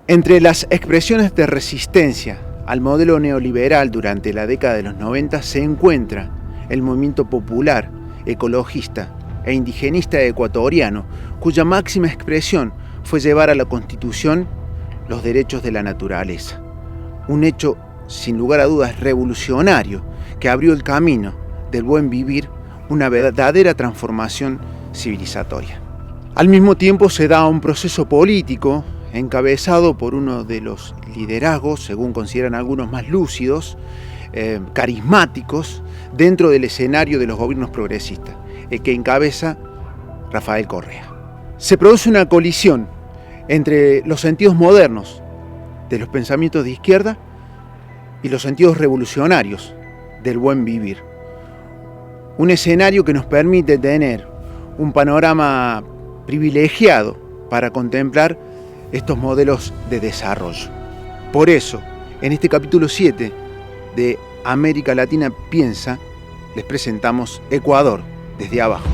Entre las expresiones de resistencia al modelo neoliberal durante la década de los 90 se encuentra el movimiento popular, ecologista e indigenista ecuatoriano, cuya máxima expresión fue llevar a la Constitución los derechos de la naturaleza. Un hecho, sin lugar a dudas, revolucionario, que abrió el camino del buen vivir, una verdadera transformación civilizatoria. Al mismo tiempo se da un proceso político encabezado por uno de los liderazgos, según consideran algunos más lúcidos, carismáticos, dentro del escenario de los gobiernos progresistas, el que encabeza Rafael Correa. Se produce una colisión entre los sentidos modernos de los pensamientos de izquierda y los sentidos revolucionarios del buen vivir. Un escenario que nos permite tener un panorama privilegiado para contemplar estos modelos de desarrollo. Por eso, en este capítulo 7 de América Latina Piensa, les presentamos Ecuador desde abajo.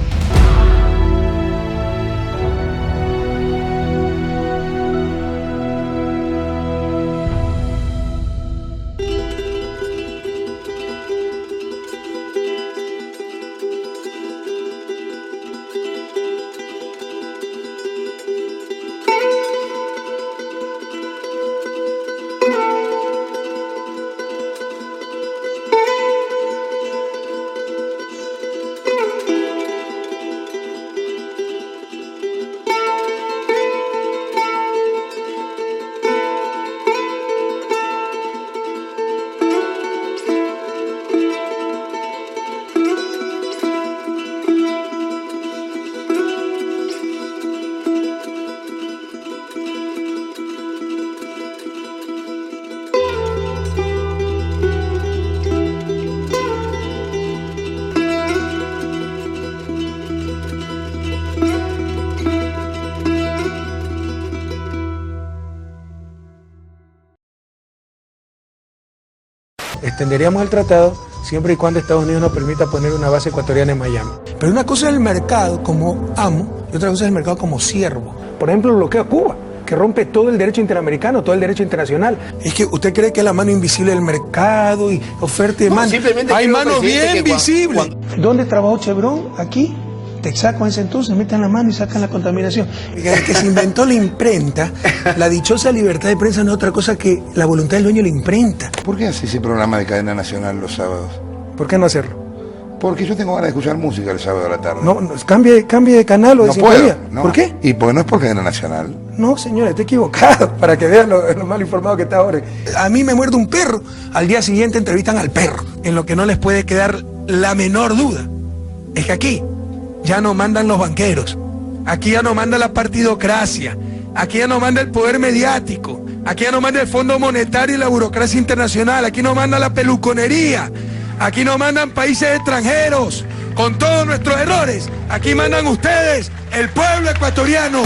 Extenderíamos el tratado siempre y cuando Estados Unidos nos permita poner una base ecuatoriana en Miami. Pero una cosa es el mercado como amo y otra cosa es el mercado como siervo. Por ejemplo, el bloqueo a Cuba, que rompe todo el derecho interamericano, todo el derecho internacional. Es que usted cree que es la mano invisible del mercado y oferta y demanda. Hay manos bien visibles. ¿Dónde trabajó Chevron? Aquí. Texaco en ese entonces, meten la mano y sacan la contaminación. El que se inventó la imprenta, la dichosa libertad de prensa no es otra cosa que la voluntad del dueño de la imprenta. ¿Por qué hace ese programa de cadena nacional los sábados? ¿Por qué no hacerlo? Porque yo tengo ganas de escuchar música el sábado a la tarde. No, cambie de canal o de no sintonía. puedo, no. ¿Por qué? Y pues no es por cadena nacional. No, señora, está equivocado, para que vean lo mal informado que está ahora. A mí me muerde un perro, al día siguiente entrevistan al perro. En lo que no les puede quedar la menor duda es que aquí ya no mandan los banqueros, aquí ya no manda la partidocracia, aquí ya no manda el poder mediático, aquí ya no manda el Fondo Monetario y la burocracia internacional, aquí no manda la peluconería, aquí no mandan países extranjeros, con todos nuestros errores, aquí mandan ustedes, el pueblo ecuatoriano.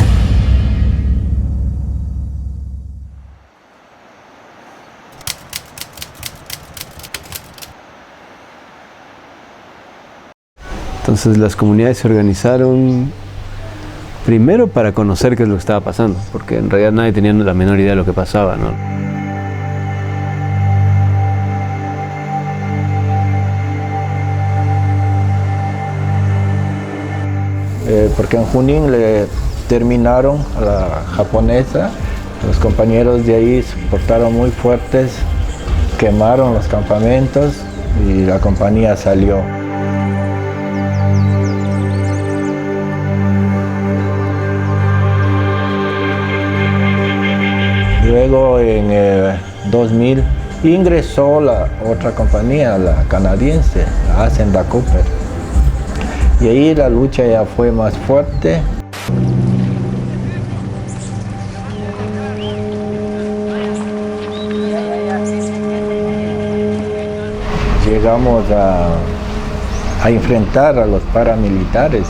Entonces las comunidades se organizaron primero para conocer qué es lo que estaba pasando, porque en realidad nadie tenía la menor idea de lo que pasaba, ¿no? Porque en Junín le terminaron a la japonesa, los compañeros de ahí se portaron muy fuertes, quemaron los campamentos y la compañía salió. Luego en 2000 ingresó la otra compañía, la canadiense, la Hacienda Cooper. Y ahí la lucha ya fue más fuerte. Llegamos a enfrentar a los paramilitares.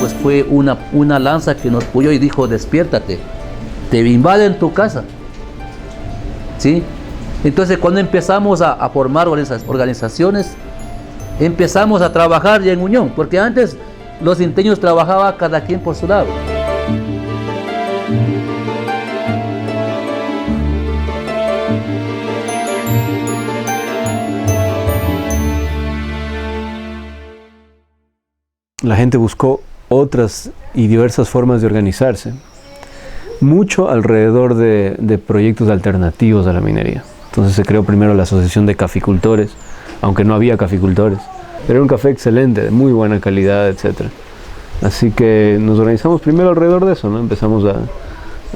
pues fue una lanza que nos apoyó y dijo, despiértate, te invaden tu casa, ¿sí? Entonces cuando empezamos a formar organizaciones, empezamos a trabajar ya en unión, porque antes los sinteños trabajaban cada quien por su lado. La gente buscó otras y diversas formas de organizarse, mucho alrededor de proyectos alternativos a la minería. Entonces se creó primero la Asociación de Caficultores, aunque no había caficultores. Era un café excelente, de muy buena calidad, etc. Así que nos organizamos primero alrededor de eso, ¿no? Empezamos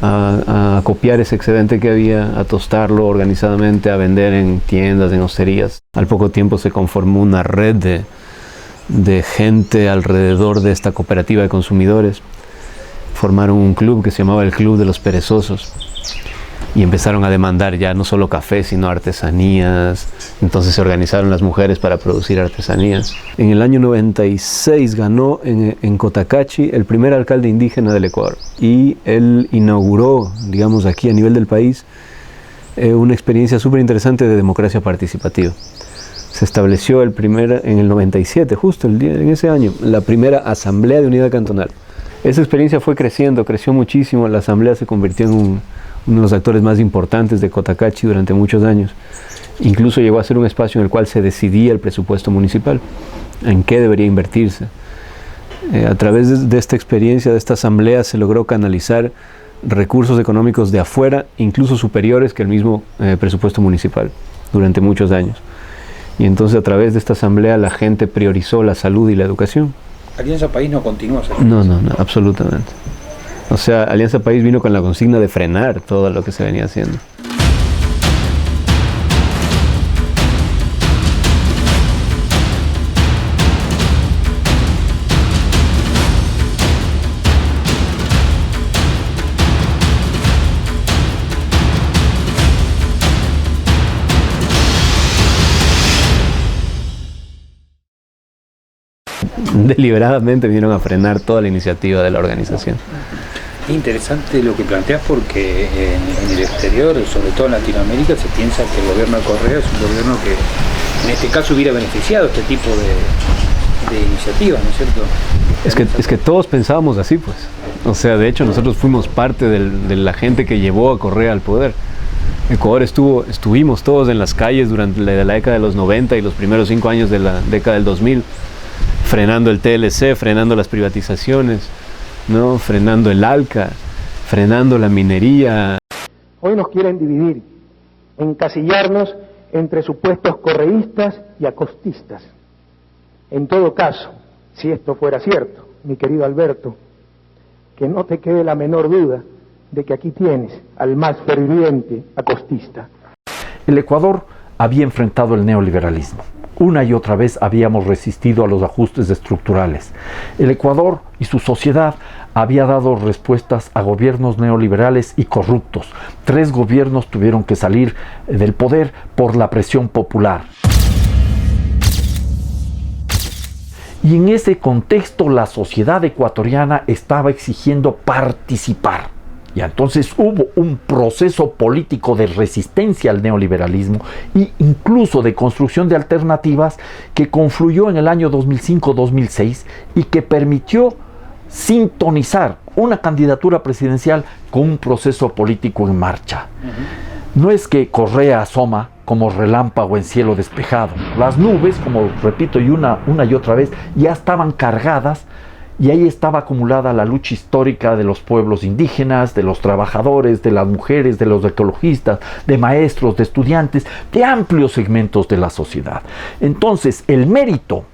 a copiar ese excedente que había, a tostarlo organizadamente, a vender en tiendas, en hosterías. Al poco tiempo se conformó una red de gente alrededor de esta cooperativa de consumidores. Formaron un club que se llamaba el Club de los Perezosos y empezaron a demandar ya no solo café sino artesanías. Entonces se organizaron las mujeres para producir artesanías. En el año 96 ganó en Cotacachi el primer alcalde indígena del Ecuador y él inauguró, digamos aquí a nivel del país, una experiencia súper interesante de democracia participativa. Se estableció en el 97, justo en ese año, la primera asamblea de unidad cantonal. Esa experiencia fue creciendo, creció muchísimo. La asamblea se convirtió en uno de los actores más importantes de Cotacachi durante muchos años. Incluso llegó a ser un espacio en el cual se decidía el presupuesto municipal, en qué debería invertirse. A través de esta experiencia, de esta asamblea, se logró canalizar recursos económicos de afuera, incluso superiores que el mismo presupuesto municipal, durante muchos años. Y entonces a través de esta asamblea la gente priorizó la salud y la educación. ¿Alianza País no continúa? No, absolutamente. O sea, Alianza País vino con la consigna de frenar todo lo que se venía haciendo. Deliberadamente vinieron a frenar toda la iniciativa de la organización. Interesante lo que planteas porque en el exterior, sobre todo en Latinoamérica, se piensa que el gobierno de Correa es un gobierno que en este caso hubiera beneficiado este tipo de iniciativas, ¿no es cierto? Es que todos pensábamos así, pues. O sea, de hecho nosotros fuimos parte de la gente que llevó a Correa al poder. Ecuador estuvimos todos en las calles durante la década de los 90 y los primeros 5 años de la década del 2000, frenando el TLC, frenando las privatizaciones, ¿no? Frenando el ALCA, frenando la minería. Hoy nos quieren dividir, encasillarnos entre supuestos correístas y acostistas. En todo caso, si esto fuera cierto, mi querido Alberto, que no te quede la menor duda de que aquí tienes al más ferviente acostista. El Ecuador había enfrentado el neoliberalismo. Una y otra vez habíamos resistido a los ajustes estructurales. El Ecuador y su sociedad había dado respuestas a gobiernos neoliberales y corruptos. 3 gobiernos tuvieron que salir del poder por la presión popular. Y en ese contexto la sociedad ecuatoriana estaba exigiendo participar. Y entonces hubo un proceso político de resistencia al neoliberalismo e incluso de construcción de alternativas que confluyó en el año 2005-2006 y que permitió sintonizar una candidatura presidencial con un proceso político en marcha. No es que Correa asoma como relámpago en cielo despejado. Las nubes, como repito una y otra vez, ya estaban cargadas. Y ahí estaba acumulada la lucha histórica de los pueblos indígenas, de los trabajadores, de las mujeres, de los ecologistas, de maestros, de estudiantes, de amplios segmentos de la sociedad. Entonces, el mérito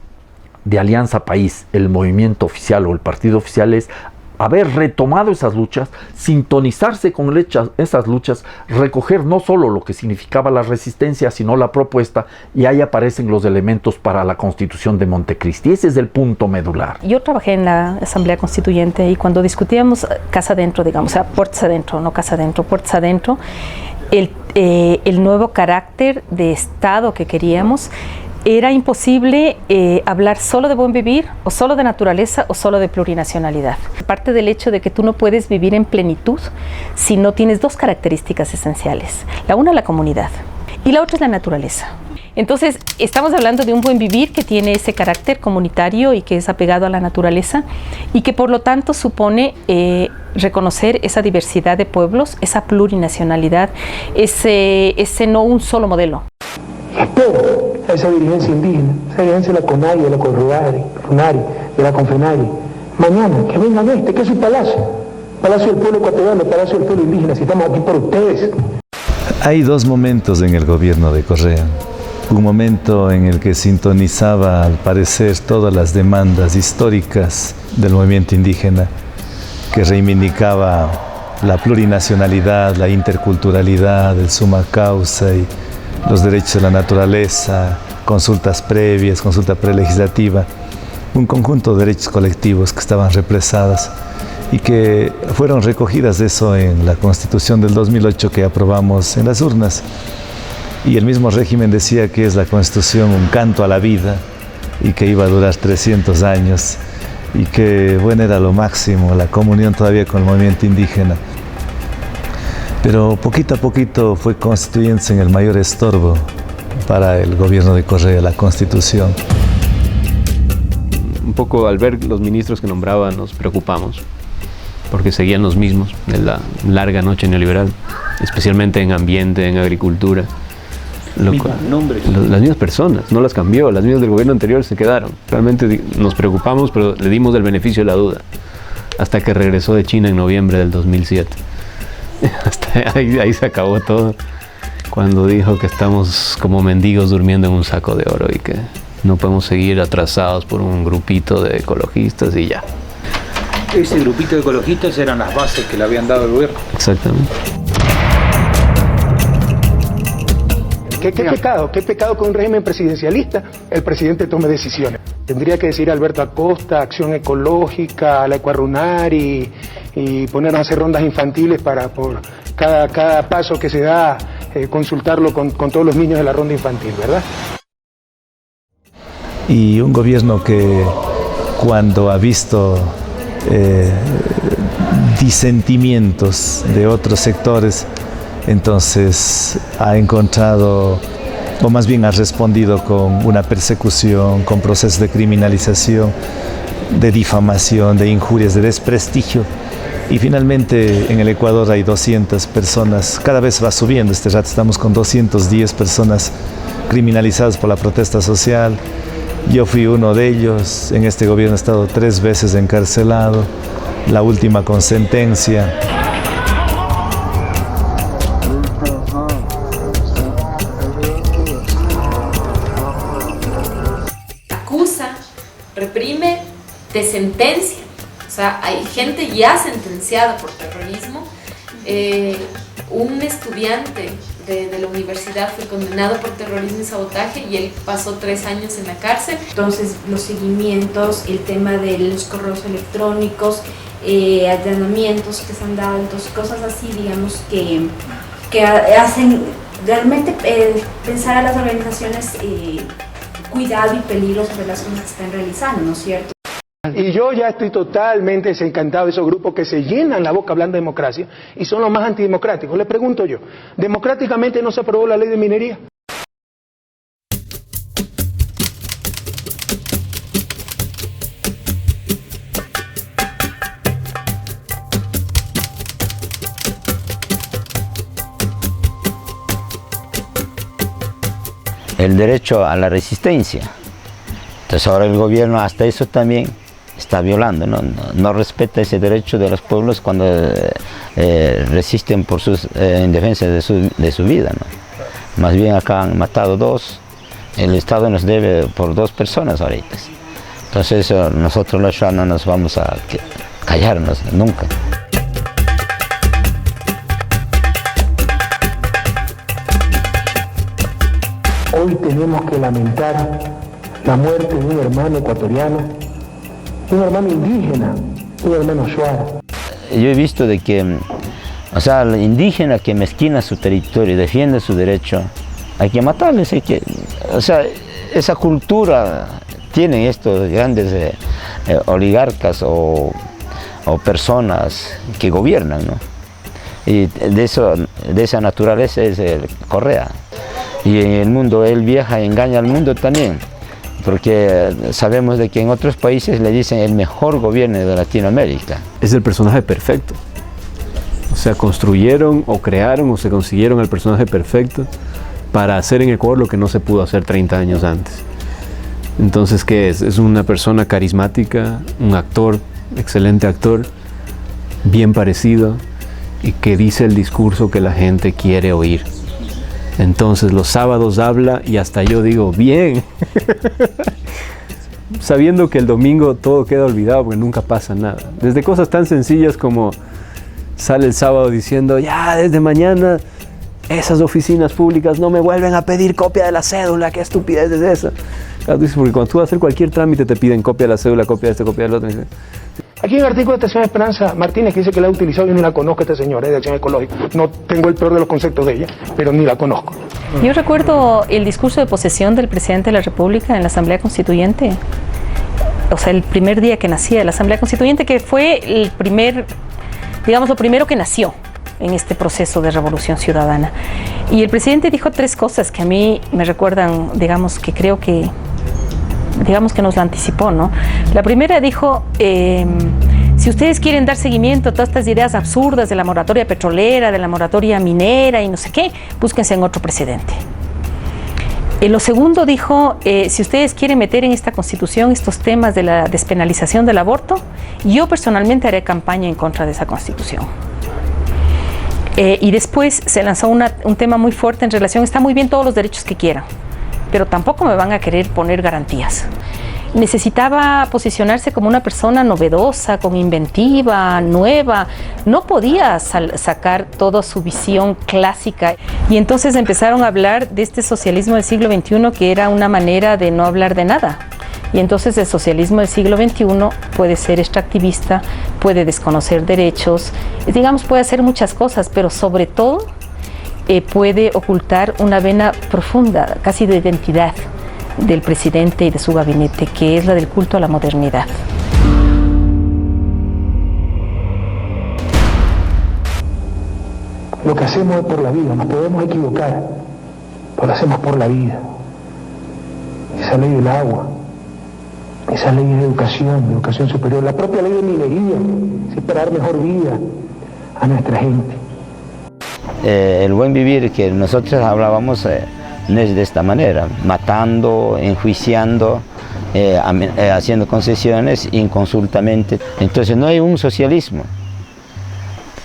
de Alianza País, el movimiento oficial o el partido oficial, es haber retomado esas luchas, sintonizarse con esas luchas, recoger no solo lo que significaba la resistencia, sino la propuesta, y ahí aparecen los elementos para la Constitución de Montecristi. Ese es el punto medular. Yo trabajé en la Asamblea Constituyente y cuando discutíamos casa adentro, digamos, o sea, puertas adentro, no casa adentro, puertas adentro, el nuevo carácter de Estado que queríamos, era imposible hablar solo de buen vivir, o solo de naturaleza, o solo de plurinacionalidad. Parte del hecho de que tú no puedes vivir en plenitud si no tienes dos características esenciales. La una, la comunidad, y la otra es la naturaleza. Entonces, estamos hablando de un buen vivir que tiene ese carácter comunitario y que es apegado a la naturaleza y que por lo tanto supone reconocer esa diversidad de pueblos, esa plurinacionalidad, ese no un solo modelo. Espero a esa dirigencia indígena, esa dirigencia de la CONAI, de la CONARI, de la CONFENARI, mañana que vengan que es su palacio del pueblo ecuatoriano, el palacio del pueblo indígena, si estamos aquí por ustedes. Hay dos momentos en el gobierno de Correa. Un momento en el que sintonizaba, al parecer, todas las demandas históricas del movimiento indígena, que reivindicaba la plurinacionalidad, la interculturalidad, el summa causa y los derechos de la naturaleza, consultas previas, consulta prelegislativa, un conjunto de derechos colectivos que estaban represados y que fueron recogidas eso en la Constitución del 2008 que aprobamos en las urnas. Y el mismo régimen decía que es la Constitución un canto a la vida y que iba a durar 300 años y que, bueno, era lo máximo, la comunión todavía con el movimiento indígena. Pero poquito a poquito fue constituyéndose en el mayor estorbo para el gobierno de Correa, la Constitución. Un poco al ver los ministros que nombraba nos preocupamos, porque seguían los mismos de la larga noche neoliberal, especialmente en ambiente, en agricultura. Las mismas personas, no las cambió, las mismas del gobierno anterior se quedaron. Realmente nos preocupamos, pero le dimos el beneficio de la duda, hasta que regresó de China en noviembre del 2007. Hasta ahí se acabó todo, cuando dijo que estamos como mendigos durmiendo en un saco de oro y que no podemos seguir atrasados por un grupito de ecologistas y ya. Ese grupito de ecologistas eran las bases que le habían dado el gobierno. Exactamente. ¿Qué pecado que un régimen presidencialista el presidente tome decisiones? Tendría que decir Alberto Acosta, Acción Ecológica, la Ecuarunari y ponernos a hacer rondas infantiles para por cada paso que se da consultarlo con todos los niños de la ronda infantil, ¿verdad? Y un gobierno que cuando ha visto disentimientos de otros sectores, entonces ha encontrado, o más bien ha respondido con una persecución, con procesos de criminalización, de difamación, de injurias, de desprestigio. Y finalmente en el Ecuador hay 200 personas, cada vez va subiendo, este rato estamos con 210 personas criminalizadas por la protesta social. Yo fui uno de ellos, en este gobierno he estado 3 veces encarcelado, la última con sentencia. Reprime, te sentencia, o sea, hay gente ya sentenciada por terrorismo. Un estudiante de la universidad fue condenado por terrorismo y sabotaje y él pasó 3 años en la cárcel. Entonces, los seguimientos, el tema de los correos electrónicos, allanamientos que se han dado, entonces cosas así, digamos, que hacen realmente pensar a las organizaciones cuidado y peligro sobre las cosas que están realizando, ¿no es cierto? Y yo ya estoy totalmente desencantado de esos grupos que se llenan la boca hablando de democracia y son los más antidemocráticos. Le pregunto yo, ¿democráticamente no se aprobó la ley de minería? El derecho a la resistencia. Entonces ahora el gobierno hasta eso también está violando, no respeta ese derecho de los pueblos cuando resisten por en defensa de su vida, ¿no? Más bien acá han matado 2, el Estado nos debe por 2 personas ahorita. Entonces nosotros los Shuar no nos vamos a callarnos nunca. Hoy tenemos que lamentar la muerte de un hermano ecuatoriano, un hermano indígena, un hermano Shuar. Yo he visto de que, o sea, el indígena que mezquina su territorio y defiende su derecho, hay que matarles, o sea, esa cultura tienen estos grandes oligarcas o personas que gobiernan, ¿no? Y de esa naturaleza es Correa. Y en el mundo él viaja y engaña al mundo también, porque sabemos de que en otros países le dicen el mejor gobierno de Latinoamérica. Es el personaje perfecto. O sea, construyeron o crearon o se consiguieron el personaje perfecto para hacer en Ecuador lo que no se pudo hacer 30 años antes. Entonces, ¿qué es? Es una persona carismática, un actor, excelente actor, bien parecido y que dice el discurso que la gente quiere oír. Entonces los sábados habla y hasta yo digo, bien, sabiendo que el domingo todo queda olvidado porque nunca pasa nada. Desde cosas tan sencillas como sale el sábado diciendo, ya desde mañana esas oficinas públicas no me vuelven a pedir copia de la cédula, qué estupidez es esa. Claro, porque cuando tú vas a hacer cualquier trámite te piden copia de la cédula, copia de este, copia del otro. Aquí en el artículo de Estación Esperanza Martínez, que dice que la ha utilizado, yo ni la conozco esta señora de Acción Ecológica. No tengo el peor de los conceptos de ella, pero ni la conozco. Yo recuerdo el discurso de posesión del presidente de la República en la Asamblea Constituyente. O sea, el primer día que nacía de la Asamblea Constituyente, que fue el primer, digamos, lo primero que nació en este proceso de revolución ciudadana. Y el presidente dijo 3 cosas que a mí me recuerdan, digamos, que creo que nos la anticipó, ¿no? La primera dijo, si ustedes quieren dar seguimiento a todas estas ideas absurdas de la moratoria petrolera, de la moratoria minera y no sé qué, búsquense en otro presidente. Lo segundo dijo, si ustedes quieren meter en esta Constitución estos temas de la despenalización del aborto, yo personalmente haré campaña en contra de esa Constitución. Y después se lanzó un tema muy fuerte en relación, está muy bien todos los derechos que quieran, pero tampoco me van a querer poner garantías. Necesitaba posicionarse como una persona novedosa, con inventiva, nueva. No podía sacar toda su visión clásica. Y entonces empezaron a hablar de este socialismo del siglo XXI, que era una manera de no hablar de nada. Y entonces el socialismo del siglo XXI puede ser extractivista, puede desconocer derechos, digamos, puede hacer muchas cosas, pero sobre todo puede ocultar una vena profunda, casi de identidad, del presidente y de su gabinete, que es la del culto a la modernidad. Lo que hacemos es por la vida, nos podemos equivocar, pero lo hacemos por la vida. Esa ley del agua, esa ley de educación superior, la propia ley de minería, es para dar mejor vida a nuestra gente. El buen vivir que nosotros hablábamos no es de esta manera, matando, enjuiciando, haciendo concesiones inconsultamente. Entonces no hay un socialismo.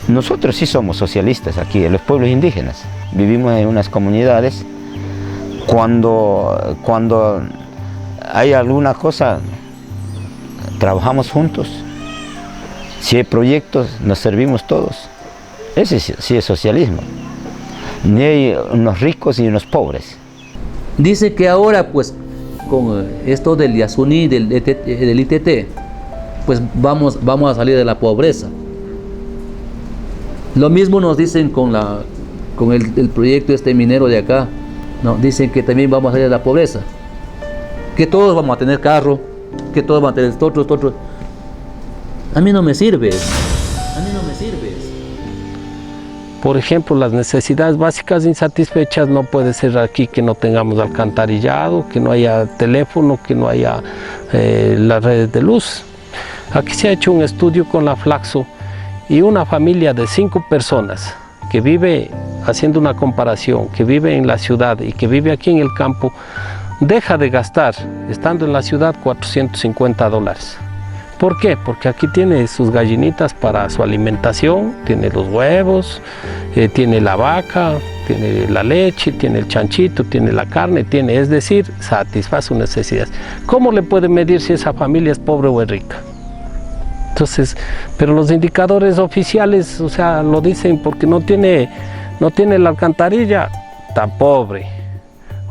Nosotros sí somos socialistas aquí, los pueblos indígenas. Vivimos en unas comunidades. Cuando hay alguna cosa, trabajamos juntos. Si hay proyectos, nos servimos todos. Ese sí es socialismo. Ni hay unos ricos y unos pobres. Dice que ahora, pues, con esto del Yasuní, del ITT, pues vamos a salir de la pobreza. Lo mismo nos dicen con el proyecto este minero de acá, ¿no? Dicen que también vamos a salir de la pobreza. Que todos vamos a tener carro, que todos van a tener esto otro. A mí no me sirve. A mí no me sirve. Por ejemplo, las necesidades básicas insatisfechas no puede ser aquí que no tengamos alcantarillado, que no haya teléfono, que no haya las redes de luz. Aquí se ha hecho un estudio con la Flaxo y una familia de 5 personas que vive, haciendo una comparación, que vive en la ciudad y que vive aquí en el campo, deja de gastar, estando en la ciudad, $450. ¿Por qué? Porque aquí tiene sus gallinitas para su alimentación, tiene los huevos, tiene la vaca, tiene la leche, tiene el chanchito, tiene la carne, es decir, satisface sus necesidades. ¿Cómo le puede medir si esa familia es pobre o es rica? Entonces, pero los indicadores oficiales, o sea, lo dicen porque no tiene la alcantarilla, está pobre.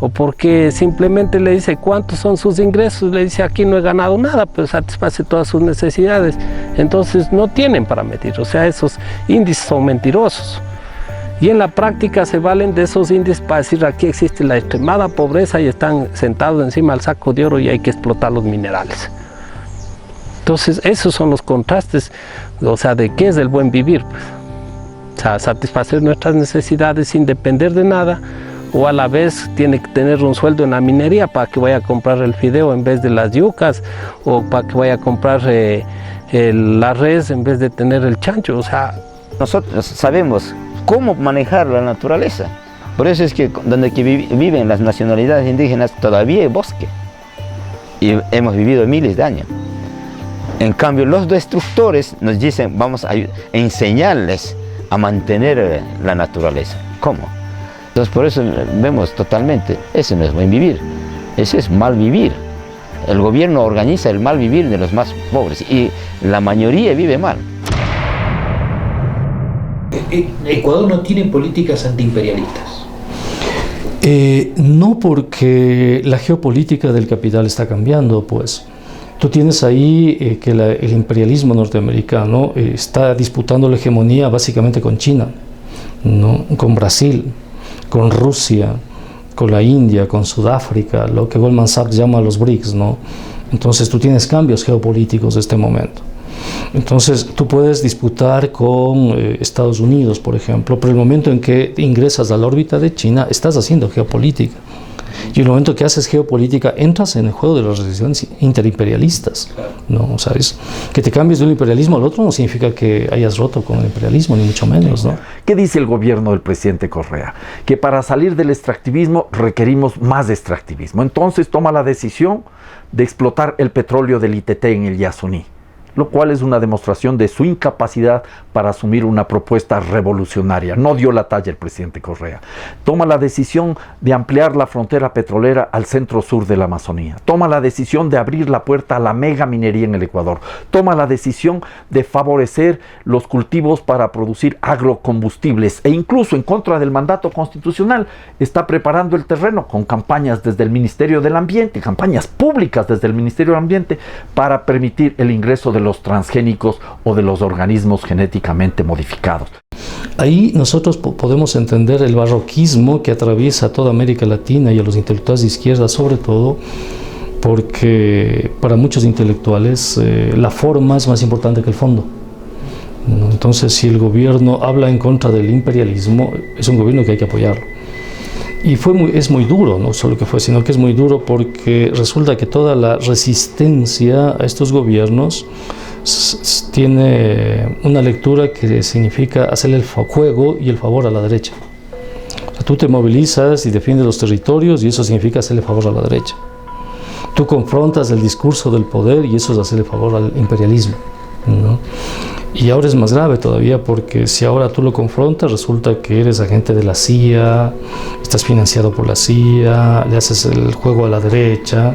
O porque simplemente le dice cuántos son sus ingresos, le dice aquí no he ganado nada, pero satisface todas sus necesidades. Entonces no tienen para medir, o sea, esos índices son mentirosos. Y en la práctica se valen de esos índices para decir aquí existe la extremada pobreza y están sentados encima del saco de oro y hay que explotar los minerales. Entonces esos son los contrastes, o sea, de qué es el buen vivir, pues. O sea, satisfacer nuestras necesidades sin depender de nada, o a la vez tiene que tener un sueldo en la minería para que vaya a comprar el fideo en vez de las yucas, o para que vaya a comprar la res en vez de tener el chancho. O sea, nosotros sabemos cómo manejar la naturaleza. Por eso es que donde viven las nacionalidades indígenas todavía hay bosque. Y hemos vivido miles de años. En cambio, los destructores nos dicen, vamos a enseñarles a mantener la naturaleza. ¿Cómo? Entonces, por eso vemos totalmente, ese no es buen vivir, ese es mal vivir. El gobierno organiza el mal vivir de los más pobres y la mayoría vive mal. Ecuador no tiene políticas antiimperialistas. No, porque la geopolítica del capital está cambiando, pues. Tú tienes ahí que el imperialismo norteamericano está disputando la hegemonía básicamente con China, ¿no? Con Brasil, con Rusia, con la India, con Sudáfrica, lo que Goldman Sachs llama los BRICS, ¿no? Entonces tú tienes cambios geopolíticos de este momento. Entonces tú puedes disputar con Estados Unidos, por ejemplo, pero el momento en que ingresas a la órbita de China estás haciendo geopolítica. Y el momento que haces geopolítica entras en el juego de las relaciones interimperialistas, ¿no? ¿Sabes? Que te cambies de un imperialismo al otro no significa que hayas roto con el imperialismo, ni mucho menos, ¿no? ¿Qué dice el gobierno del presidente Correa? Que para salir del extractivismo requerimos más extractivismo. Entonces toma la decisión de explotar el petróleo del ITT en el Yasuní, lo cual es una demostración de su incapacidad para asumir una propuesta revolucionaria. No dio la talla el presidente Correa. Toma la decisión de ampliar la frontera petrolera al centro-sur de la Amazonía. Toma la decisión de abrir la puerta a la mega minería en el Ecuador. Toma la decisión de favorecer los cultivos para producir agrocombustibles e incluso en contra del mandato constitucional está preparando el terreno con campañas desde el Ministerio del Ambiente, campañas públicas desde el Ministerio del Ambiente para permitir el ingreso de los transgénicos o de los organismos genéticamente modificados. Ahí nosotros podemos entender el barroquismo que atraviesa toda América Latina y a los intelectuales de izquierda, sobre todo porque para muchos intelectuales la forma es más importante que el fondo. Entonces, si el gobierno habla en contra del imperialismo, es un gobierno que hay que apoyarlo. Y es muy duro, no solo que fue, sino que es muy duro porque resulta que toda la resistencia a estos gobiernos tiene una lectura que significa hacerle el juego y el favor a la derecha. O sea, tú te movilizas y defiendes los territorios y eso significa hacerle favor a la derecha. Tú confrontas el discurso del poder y eso es hacerle favor al imperialismo, ¿no? Y ahora es más grave todavía porque si ahora tú lo confrontas resulta que eres agente de la CIA, estás financiado por la CIA, le haces el juego a la derecha.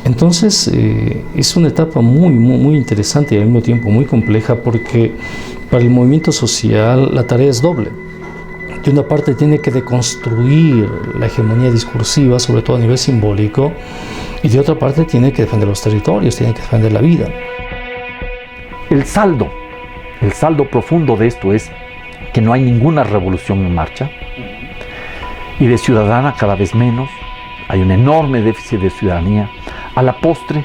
Entonces es una etapa muy interesante y al mismo tiempo muy compleja porque para el movimiento social la tarea es doble. De una parte tiene que deconstruir la hegemonía discursiva, sobre todo a nivel simbólico, y de otra parte tiene que defender los territorios, tiene que defender la vida. El saldo profundo de esto es que no hay ninguna revolución en marcha y de ciudadana cada vez menos, hay un enorme déficit de ciudadanía. A la postre,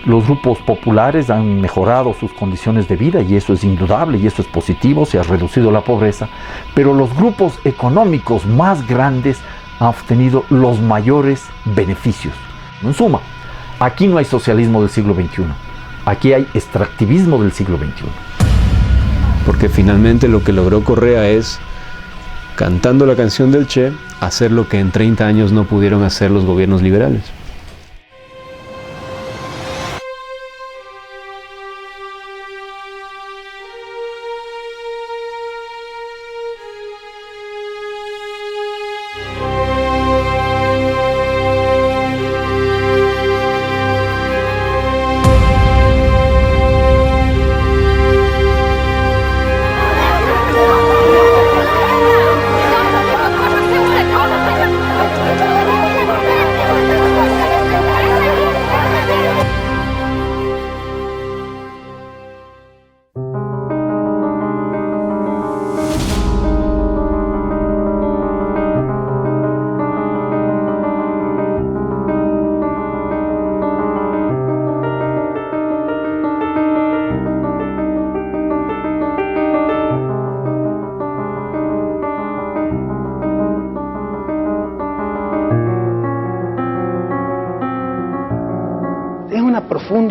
los grupos populares han mejorado sus condiciones de vida y eso es indudable y eso es positivo, se ha reducido la pobreza, pero los grupos económicos más grandes han obtenido los mayores beneficios. En suma, aquí no hay socialismo del siglo XXI, aquí hay extractivismo del siglo XXI. Porque finalmente lo que logró Correa es, cantando la canción del Che, hacer lo que en 30 años no pudieron hacer los gobiernos liberales.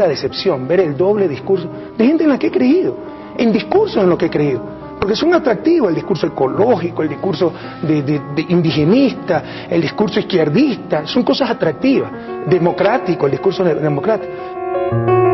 la decepción ver el doble discurso de gente en la que he creído, en discursos en los que he creído, porque son atractivos el discurso ecológico, el discurso de indigenista, el discurso izquierdista, son cosas atractivas, democrático, el discurso democrático.